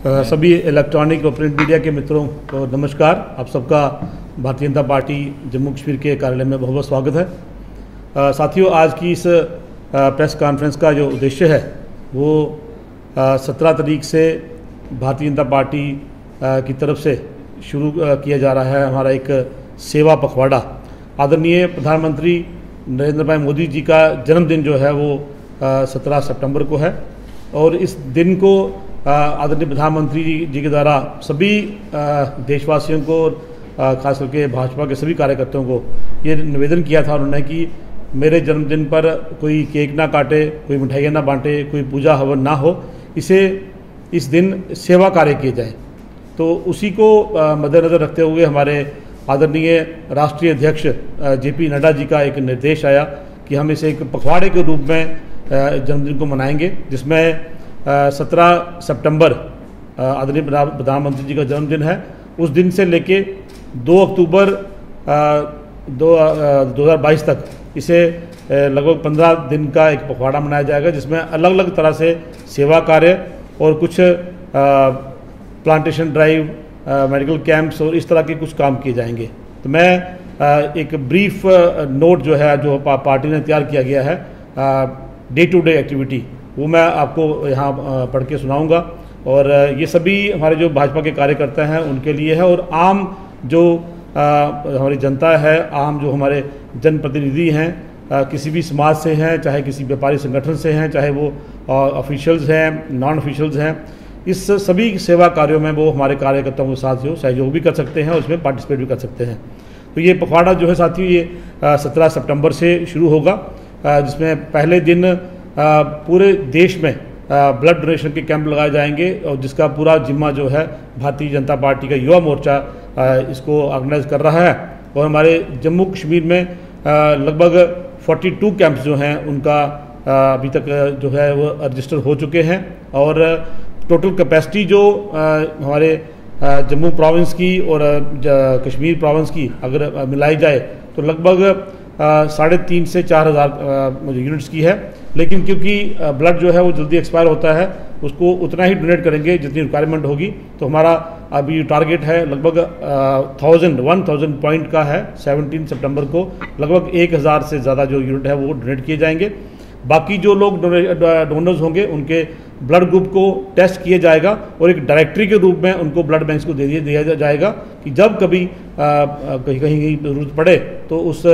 सभी इलेक्ट्रॉनिक और print media के मित्रों को नमस्कार। आप सबका भारतीय जनता पार्टी जम्मू कश्मीर के कार्यालय में बहुत बहुत स्वागत है। साथियों, आज की इस प्रेस कॉन्फ्रेंस का जो उद्देश्य है वो 17 तारीख से भारतीय जनता पार्टी की तरफ से शुरू किया जा रहा है हमारा एक सेवा पखवाड़ा। आदरणीय प्रधानमंत्री नरेंद्र भाई मोदी जी का जन्मदिन जो है वो 17 सितंबर को है और इस दिन को आदरणीय प्रधानमंत्री जी के द्वारा सभी देशवासियों को खास करके भाजपा के सभी कार्यकर्ताओं को ये निवेदन किया था उन्होंने कि मेरे जन्मदिन पर कोई केक ना काटे, कोई मिठाइयाँ ना बांटे, कोई पूजा हवन ना हो, इस दिन सेवा कार्य किए जाए। तो उसी को मद्देनज़र रखते हुए हमारे आदरणीय राष्ट्रीय अध्यक्ष JP नड्डा जी का एक निर्देश आया कि हम इसे एक पखवाड़े के रूप में जन्मदिन को मनाएंगे, जिसमें 17 सितंबर आदरणीय प्रधानमंत्री जी का जन्मदिन है। उस दिन से लेके 2 अक्टूबर 2022 तक इसे लगभग 15 दिन का एक पखवाड़ा मनाया जाएगा, जिसमें अलग अलग तरह से सेवा कार्य और कुछ प्लांटेशन ड्राइव, मेडिकल कैंप्स और इस तरह के कुछ काम किए जाएंगे। तो मैं एक ब्रीफ नोट जो है जो पार्टी ने तैयार किया गया है डे टू डे एक्टिविटी, वो मैं आपको यहाँ पढ़ के सुनाऊंगा। और ये सभी हमारे जो भाजपा के कार्यकर्ता हैं उनके लिए है और आम जो हमारी जनता है, आम जो हमारे जनप्रतिनिधि हैं, किसी भी समाज से हैं, चाहे किसी व्यापारी संगठन से हैं, चाहे वो ऑफिशियल्स हैं, नॉन ऑफिशियल्स हैं, इस सभी सेवा कार्यों में वो हमारे कार्यकर्ताओं के साथ जो सहयोग भी कर सकते हैं और उसमें पार्टिसिपेट भी कर सकते हैं। तो ये पखवाड़ा जो है साथियों ये 17 सितंबर से शुरू होगा, जिसमें पहले दिन पूरे देश में ब्लड डोनेशन के कैंप लगाए जाएंगे और जिसका पूरा जिम्मा जो है भारतीय जनता पार्टी का युवा मोर्चा इसको ऑर्गेनाइज कर रहा है। और हमारे जम्मू कश्मीर में लगभग 42 कैंप्स जो हैं उनका अभी तक जो है वो रजिस्टर हो चुके हैं और टोटल कैपेसिटी जो हमारे जम्मू प्रोविंस की और कश्मीर प्रोविंस की अगर मिलाई जाए तो लगभग 3,500 से 4,000 यूनिट्स की है। लेकिन क्योंकि ब्लड जो है वो जल्दी एक्सपायर होता है, उसको उतना ही डोनेट करेंगे जितनी रिक्वायरमेंट होगी। तो हमारा अभी टारगेट है लगभग 1,000 पॉइंट का है। 17 सितंबर को लगभग 1,000 से ज़्यादा जो यूनिट है वो डोनेट किए जाएंगे। बाकी जो लोग डोनर्स होंगे उनके ब्लड ग्रुप को टेस्ट किया जाएगा और एक डायरेक्टरी के रूप में उनको ब्लड बैंक्स को दे दिया जाएगा कि जब कभी कहीं ज़रूरत पड़े तो उस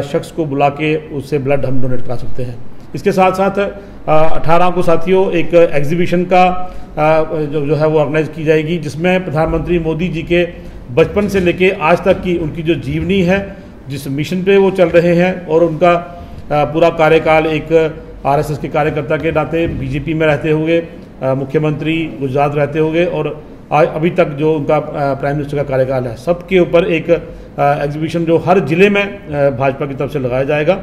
शख्स को बुला के उससे ब्लड हम डोनेट करा सकते हैं। इसके साथ साथ 18 को साथियों एक एग्जीबिशन का जो है वो ऑर्गेनाइज की जाएगी, जिसमें प्रधानमंत्री मोदी जी के बचपन से लेके आज तक की उनकी जो जीवनी है, जिस मिशन पे वो चल रहे हैं और उनका पूरा कार्यकाल एक RSS के कार्यकर्ता के नाते BJP में रहते हुए, मुख्यमंत्री गुजरात रहते हुए और अभी तक जो उनका प्राइम मिनिस्टर का कार्यकाल है, सबके ऊपर एक एग्जीबिशन जो हर ज़िले में भाजपा की तरफ से लगाया जाएगा।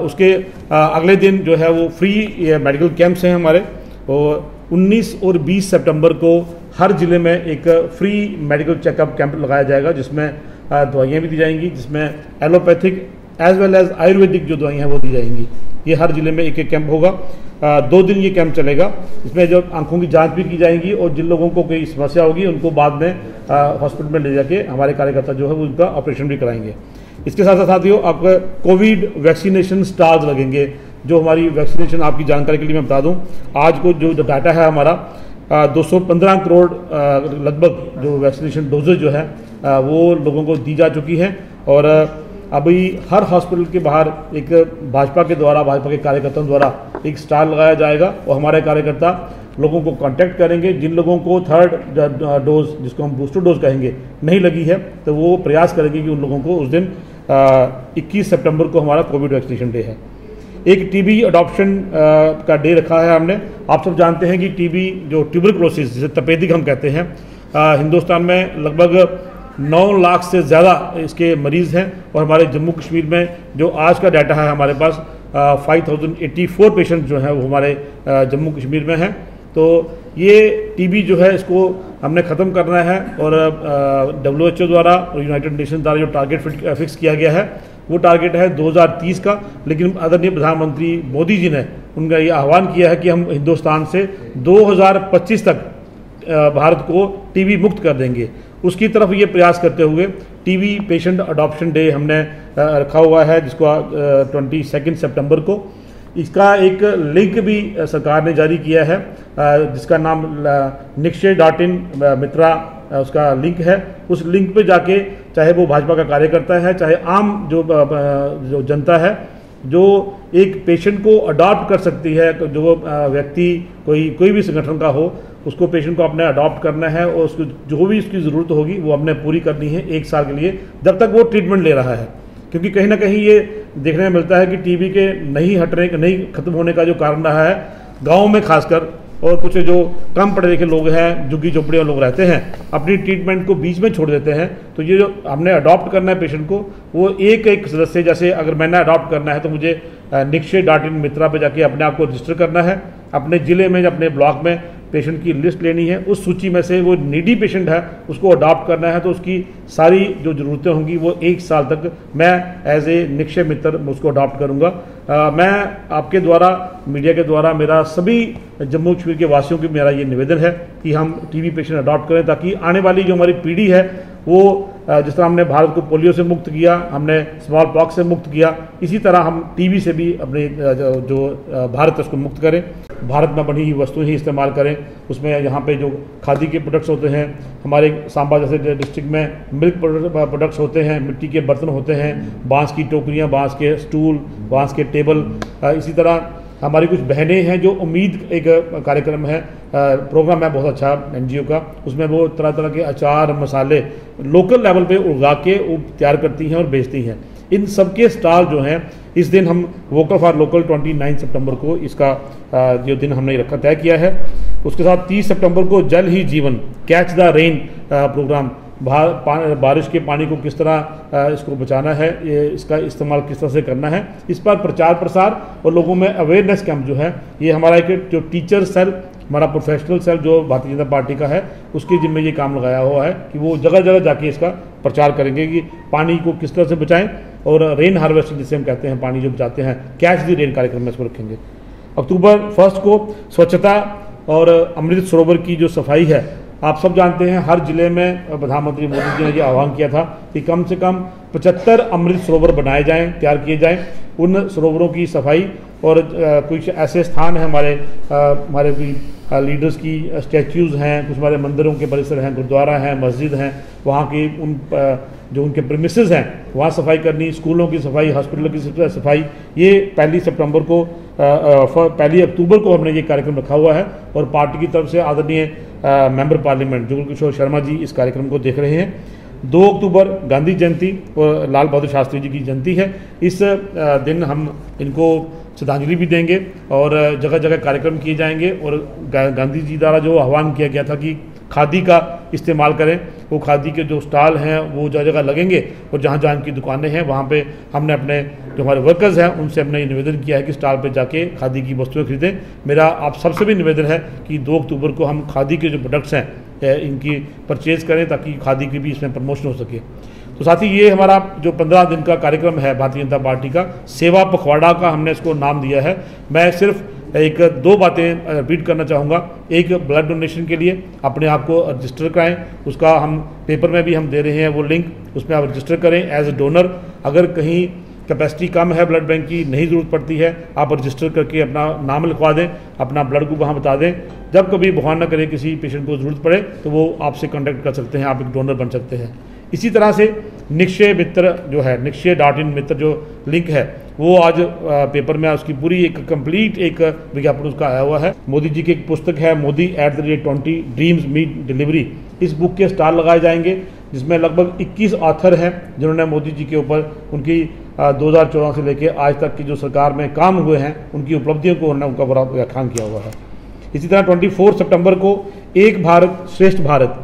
उसके अगले दिन जो है वो फ्री मेडिकल कैंप्स हैं हमारे, और 19 और 20 सितंबर को हर ज़िले में एक फ्री मेडिकल चेकअप कैंप लगाया जाएगा, जिसमें दवाइयाँ भी दी जाएंगी, जिसमें allopathic as well as Ayurvedic जो दवाइयाँ हैं वो दी जाएंगी। ये हर ज़िले में एक कैंप होगा। 2 दिन ये कैंप चलेगा, इसमें जो आंखों की जांच भी की जाएगी और जिन लोगों को कोई समस्या होगी उनको बाद में हॉस्पिटल में ले जाके हमारे कार्यकर्ता जो है वो उनका ऑपरेशन भी कराएंगे। इसके साथ साथ साथियों आपका कोविड वैक्सीनेशन स्टॉल्स लगेंगे। जो हमारी वैक्सीनेशन, आपकी जानकारी के लिए मैं बता दूं, आज को जो डाटा है हमारा 215 करोड़ लगभग जो वैक्सीनेशन डोजेज जो है वो लोगों को दी जा चुकी है। और अभी हर हॉस्पिटल के बाहर एक भाजपा के कार्यकर्ताओं द्वारा एक स्टॉल लगाया जाएगा और हमारे कार्यकर्ता लोगों को कांटेक्ट करेंगे। जिन लोगों को 3rd डोज, जिसको हम बूस्टर डोज कहेंगे, नहीं लगी है तो वो प्रयास करेंगे कि उन लोगों को उस दिन 21 सितंबर को हमारा कोविड वैक्सीनेशन डे है। एक TB अडॉप्शन का डे रखा है हमने। आप सब जानते हैं कि TB जो ट्यूबरकुलोसिस, जिसे तपेदिक हम कहते हैं, हिंदुस्तान में लगभग 9 लाख से ज़्यादा इसके मरीज़ हैं और हमारे जम्मू कश्मीर में जो आज का डाटा है हमारे पास 5084 पेशेंट जो हैं वो हमारे जम्मू कश्मीर में हैं। तो ये TB जो है इसको हमने ख़त्म करना है और WHO द्वारा और यूनाइटेड नेशन द्वारा जो टारगेट फिक्स किया गया है वो टारगेट है 2030 का। लेकिन आदरणीय प्रधानमंत्री मोदी जी ने उनका ये आह्वान किया है कि हम हिंदुस्तान से 2025 तक भारत को टीबी मुक्त कर देंगे। उसकी तरफ ये प्रयास करते हुए टीबी पेशेंट अडॉप्शन डे हमने रखा हुआ है, जिसको 22 सितंबर को। इसका एक लिंक भी सरकार ने जारी किया है, जिसका नाम nikshay.in मित्रा उसका लिंक है। उस लिंक पे जाके चाहे वो भाजपा का कार्यकर्ता है, चाहे आम जो जनता है, जो एक पेशेंट को अडॉप्ट कर सकती है, जो व्यक्ति कोई भी संगठन का हो, उसको पेशेंट को अपने अडॉप्ट करना है और उसको जो भी उसकी ज़रूरत होगी वो हमने पूरी करनी है 1 साल के लिए, जब तक वो ट्रीटमेंट ले रहा है। क्योंकि कहीं ना कहीं ये देखने में मिलता है कि टीबी के नहीं खत्म होने का जो कारण रहा है, गाँव में खासकर, और कुछ जो कम पढ़े लिखे लोग हैं, झुग्गी झोपड़ियों लोग रहते हैं, अपनी ट्रीटमेंट को बीच में छोड़ देते हैं। तो ये जो हमने अडॉप्ट करना है पेशेंट को, वो एक सदस्य, जैसे अगर मैंने अडॉप्ट करना है तो मुझे nikshay.in मित्रा पे जाके अपने आप को रजिस्टर करना है, अपने ज़िले में, अपने ब्लॉक में पेशेंट की लिस्ट लेनी है, उस सूची में से वो नीडी पेशेंट है उसको अडॉप्ट करना है। तो उसकी सारी जो ज़रूरतें होंगी वो 1 साल तक मैं एज ए निक्षय मित्र उसको अडॉप्ट करूँगा। मैं आपके द्वारा, मीडिया के द्वारा, मेरा सभी जम्मू कश्मीर के वासियों की मेरा ये निवेदन है कि हम टीबी पेशेंट अडॉप्ट करें, ताकि आने वाली जो हमारी पीढ़ी है वो जिस तरह हमने भारत को पोलियो से मुक्त किया, हमने स्मॉल पॉक्स से मुक्त किया, इसी तरह हम टीबी से भी अपने जो भारत है उसको मुक्त करें। भारत में बनी हुई वस्तुएं ही इस्तेमाल करें। उसमें यहाँ पे जो खादी के प्रोडक्ट्स होते हैं, हमारे सांबा जैसे डिस्ट्रिक्ट में मिल्क प्रोडक्ट्स होते हैं, मिट्टी के बर्तन होते हैं, बांस की टोकरियाँ, बांस के स्टूल, बांस के टेबल, इसी तरह हमारी कुछ बहनें हैं जो उम्मीद एक कार्यक्रम है, प्रोग्राम है बहुत अच्छा NGO का, उसमें वो तरह तरह के अचार मसाले लोकल लेवल पे उगा के वो तैयार करती हैं और बेचती हैं। इन सब के स्टॉल जो हैं, इस दिन हम वोकल फॉर लोकल 29 सितंबर को इसका जो दिन हमने रखा तय किया है। उसके साथ 30 सितंबर को जल ही जीवन, कैच द रेन प्रोग्राम, बारिश के पानी को किस तरह इसको बचाना है, इसका इस्तेमाल किस तरह से करना है, इस पर प्रचार प्रसार और लोगों में अवेयरनेस कैंप जो है, ये हमारा एक जो टीचर सेल, हमारा प्रोफेशनल सेल जो भारतीय जनता पार्टी का है, उसके जिम्मे ये काम लगाया हुआ है कि वो जगह जगह जाके इसका प्रचार करेंगे कि पानी को किस तरह से बचाएं, और रेन हार्वेस्टिंग जिसे हम कहते हैं, पानी जो बचाते हैं, कैच द रेन कार्यक्रम में इसको रखेंगे। अक्टूबर 1 को स्वच्छता और अमृत सरोवर की जो सफाई है, आप सब जानते हैं हर जिले में प्रधानमंत्री मोदी जी ने ये आह्वान किया था कि कम से कम 75 अमृत सरोवर बनाए जाएं, तैयार किए जाएं। उन सरोवरों की सफाई और कुछ ऐसे स्थान हैं हमारे भी लीडर्स की स्टैच्यूज़ हैं, कुछ हमारे मंदिरों के परिसर हैं, गुरुद्वारा हैं, मस्जिद हैं, वहाँ की जो उनके प्रीमिसेस हैं वहाँ सफाई करनी, स्कूलों की सफाई, हॉस्पिटलों की सफाई, ये 1 अक्टूबर को हमने ये कार्यक्रम रखा हुआ है। और पार्टी की तरफ से आदरणीय मेंबर पार्लियामेंट जुगल किशोर शर्मा जी इस कार्यक्रम को देख रहे हैं। 2 अक्टूबर गांधी जयंती और लाल बहादुर शास्त्री जी की जयंती है। इस दिन हम इनको श्रद्धांजलि भी देंगे और जगह जगह कार्यक्रम किए जाएंगे। और गांधी जी द्वारा जो आह्वान किया गया था कि खादी का इस्तेमाल करें, वो खादी के जो स्टॉल हैं वो जगह जगह लगेंगे, और जहाँ जहाँ इनकी दुकानें हैं वहाँ पे हमने अपने जो हमारे वर्कर्स हैं उनसे हमने ये निवेदन किया है कि स्टॉल पे जाके खादी की वस्तुएं खरीदें। मेरा आप सबसे भी निवेदन है कि 2 अक्टूबर को हम खादी के जो प्रोडक्ट्स हैं इनकी परचेज़ करें, ताकि खादी की भी इसमें प्रमोशन हो सके। तो साथ ही ये हमारा जो 15 दिन का कार्यक्रम है भारतीय जनता पार्टी का, सेवा पखवाड़ा का हमने इसको नाम दिया है। मैं सिर्फ 1-2 बातें रिपीट करना चाहूँगा। एक, ब्लड डोनेशन के लिए अपने आप को रजिस्टर कराएं, उसका हम पेपर में भी हम दे रहे हैं वो लिंक, उसमें आप रजिस्टर करें एज ए डोनर। अगर कहीं कैपेसिटी कम है, ब्लड बैंक की नहीं ज़रूरत पड़ती है, आप रजिस्टर करके अपना नाम लिखवा दें, अपना ब्लड ग्रुप वहाँ बता दें। जब कभी भगवान न करे किसी पेशेंट को ज़रूरत पड़े तो वो आपसे कॉन्टैक्ट कर सकते हैं, आप एक डोनर बन सकते हैं। इसी तरह से निक्षय मित्र जो है, nikshay.in मित्र जो लिंक है, वो आज पेपर में उसकी पूरी एक कंप्लीट एक विज्ञापन उसका आया हुआ है। मोदी जी की एक पुस्तक है, मोदी @20 ड्रीम्स मीट डिलीवरी। इस बुक के स्टॉल लगाए जाएंगे, जिसमें लगभग 21 ऑथर हैं जिन्होंने मोदी जी के ऊपर उनकी 2014 से लेकर आज तक की जो सरकार में काम हुए हैं उनकी उपलब्धियों को उन्होंने उनका बड़ा व्याख्यान किया हुआ है। इसी तरह 24 सितंबर को एक भारत श्रेष्ठ भारत,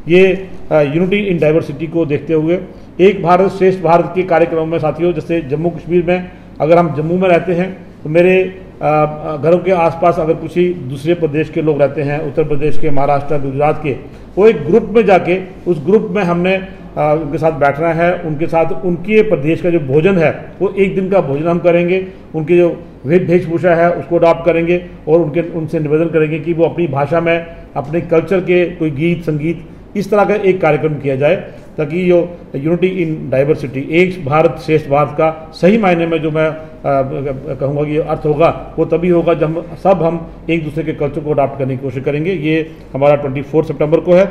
ये यूनिटी इन डाइवर्सिटी को देखते हुए एक भारत श्रेष्ठ भारत के कार्यक्रम में साथियों, जैसे जम्मू कश्मीर में अगर हम जम्मू में रहते हैं तो मेरे घरों के आसपास अगर कुछ ही दूसरे प्रदेश के लोग रहते हैं, उत्तर प्रदेश के, महाराष्ट्र, गुजरात के, वो एक ग्रुप में जाके उस ग्रुप में हमने उनके साथ बैठना है, उनके साथ उनके प्रदेश का जो भोजन है वो एक दिन का भोजन हम करेंगे। उनके जो वेशभूषा है उसको अडॉप्ट करेंगे और उनसे निवेदन करेंगे कि वो अपनी भाषा में अपने कल्चर के कोई गीत संगीत इस तरह का एक कार्यक्रम किया जाए, ताकि जो यूनिटी इन डाइवर्सिटी, एक भारत श्रेष्ठ भारत का सही मायने में जो मैं कहूँगा कि अर्थ होगा वो तभी होगा जब हम एक दूसरे के कल्चर को अडॉप्ट करने की कोशिश करेंगे। ये हमारा 24 सितंबर को है।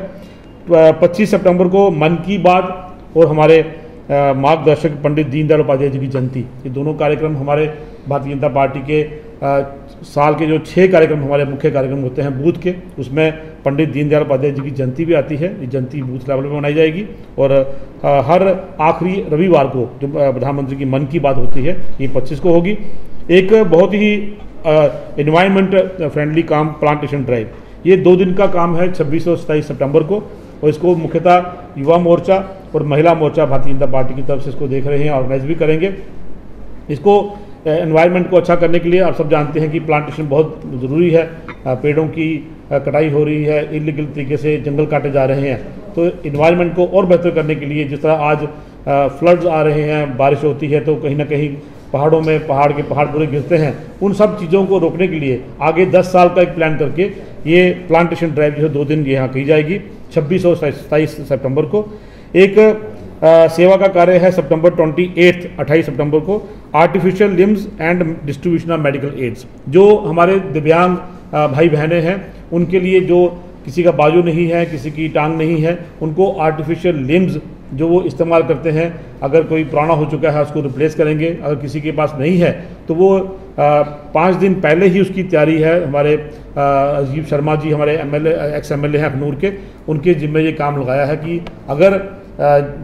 25 सितंबर को मन की बात और हमारे मार्गदर्शक पंडित दीनदयाल उपाध्याय जी की जयंती, ये दोनों कार्यक्रम हमारे भारतीय जनता पार्टी के साल के जो 6 कार्यक्रम हमारे मुख्य कार्यक्रम होते हैं बूथ के, उसमें पंडित दीनदयाल उपाध्याय जी की जयंती भी आती है। ये जयंती बूथ लेवल में मनाई जाएगी और हर आखिरी रविवार को जो प्रधानमंत्री की मन की बात होती है ये 25 को होगी। एक बहुत ही एनवायरनमेंट फ्रेंडली काम प्लांटेशन ड्राइव, ये 2 दिन का काम है 26 और 27 सितंबर को, और इसको मुख्यतः युवा मोर्चा और महिला मोर्चा भारतीय जनता पार्टी की तरफ से इसको देख रहे हैं, ऑर्गेनाइज भी करेंगे। इसको एनवायरनमेंट को अच्छा करने के लिए आप सब जानते हैं कि प्लांटेशन बहुत ज़रूरी है। पेड़ों की कटाई हो रही है, इलीगल तरीके से जंगल काटे जा रहे हैं, तो एनवायरनमेंट को और बेहतर करने के लिए जिस तरह आज फ्लड्स आ रहे हैं, बारिश होती है तो कहीं ना कहीं पहाड़ों में पहाड़ पूरे गिरते हैं, उन सब चीज़ों को रोकने के लिए आगे 10 साल का एक प्लान करके ये प्लांटेशन ड्राइव जो है 2 दिन यहाँ की जाएगी 26 और 27 सितंबर को। एक सेवा का कार्य है सितंबर 28 सितंबर को, artificial limbs and distribution of medical aids. जो हमारे दिव्यांग भाई बहनें हैं उनके लिए, जो किसी का बाजू नहीं है, किसी की टांग नहीं है, उनको आर्टिफिशियल लिम्स जो वो इस्तेमाल करते हैं, अगर कोई पुराना हो चुका है उसको रिप्लेस करेंगे, अगर किसी के पास नहीं है तो वो 5 दिन पहले ही उसकी तैयारी है। हमारे अजीब शर्मा जी हमारे एक्स एम एल ए हैं अखनूर के, उनके जिम्मे ये काम लगाया है कि अगर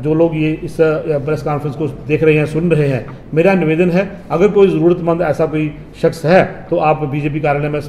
जो लोग ये इस प्रेस कॉन्फ्रेंस को देख रहे हैं, सुन रहे हैं, मेरा निवेदन है अगर कोई ज़रूरतमंद ऐसा कोई शख्स है तो आप बीजेपी कार्यालय में